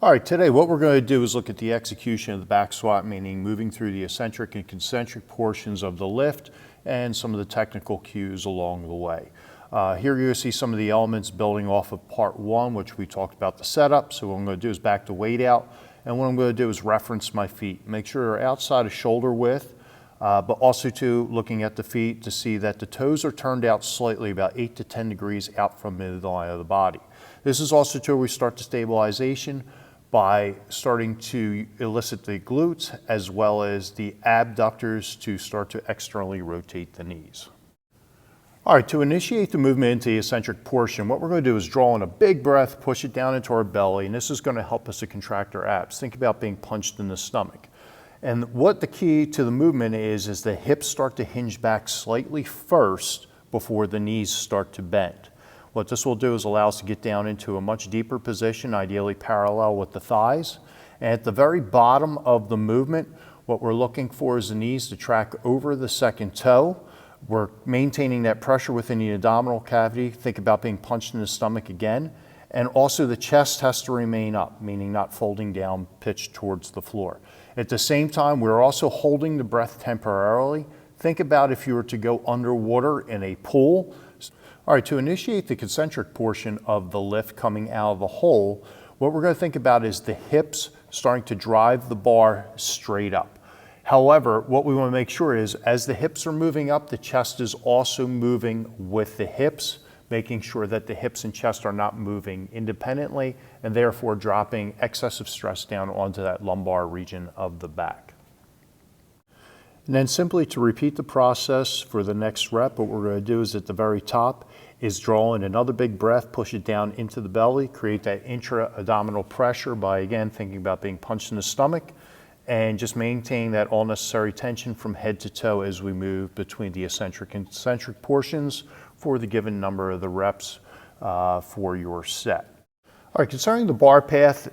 All right, today what we're going to do is look at the execution of the back squat, meaning moving through the eccentric and concentric portions of the lift and some of the technical cues along the way. Here you see some of the elements building off of part one, which we talked about the setup. So what I'm going to do is back the weight out, and what I'm going to do is reference my feet. Make sure they're outside of shoulder width, but also too looking at the feet to see that the toes are turned out slightly, about 8 to 10 degrees out from the midline of the body. This is also too where we start the stabilization by starting to elicit the glutes as well as the abductors to start to externally rotate the knees. All right, to initiate the movement into the eccentric portion, what we're going to do is draw in a big breath, push it down into our belly, and this is going to help us to contract our abs. Think about being punched in the stomach. And what the key to the movement is the hips start to hinge back slightly first before the knees start to bend. What this will do is allow us to get down into a much deeper position, ideally parallel with the thighs. And at the very bottom of the movement, what we're looking for is the knees to track over the second toe. We're maintaining that pressure within the abdominal cavity. Think about being punched in the stomach again. And also the chest has to remain up, meaning not folding down, pitched towards the floor. At the same time, we're also holding the breath temporarily. Think about if you were to go underwater in a pool. All right, to initiate the concentric portion of the lift coming out of the hole, what we're going to think about is the hips starting to drive the bar straight up. However, what we want to make sure is as the hips are moving up, the chest is also moving with the hips, making sure that the hips and chest are not moving independently and therefore dropping excessive stress down onto that lumbar region of the back. And then simply to repeat the process for the next rep, what we're going to do is at the very top is draw in another big breath, push it down into the belly, create that intra-abdominal pressure by, again, thinking about being punched in the stomach, and just maintain that all necessary tension from head to toe as we move between the eccentric and concentric portions for the given number of the reps for your set. All right, concerning the bar path,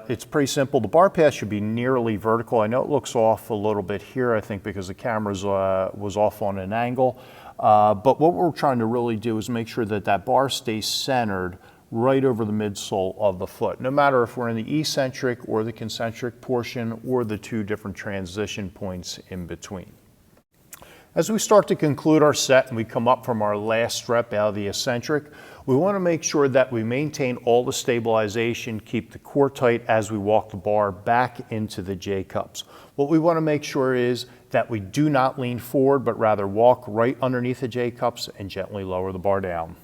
it's pretty simple. The bar path should be nearly vertical. I know it looks off a little bit here, I think because the camera was off on an angle. But what we're trying to really do is make sure that that bar stays centered right over the midsole of the foot, no matter if we're in the eccentric or the concentric portion or the two different transition points in between. As we start to conclude our set and we come up from our last rep out of the eccentric, we want to make sure that we maintain all the stabilization, keep the core tight as we walk the bar back into the J-cups. What we want to make sure is that we do not lean forward, but rather walk right underneath the J-cups and gently lower the bar down.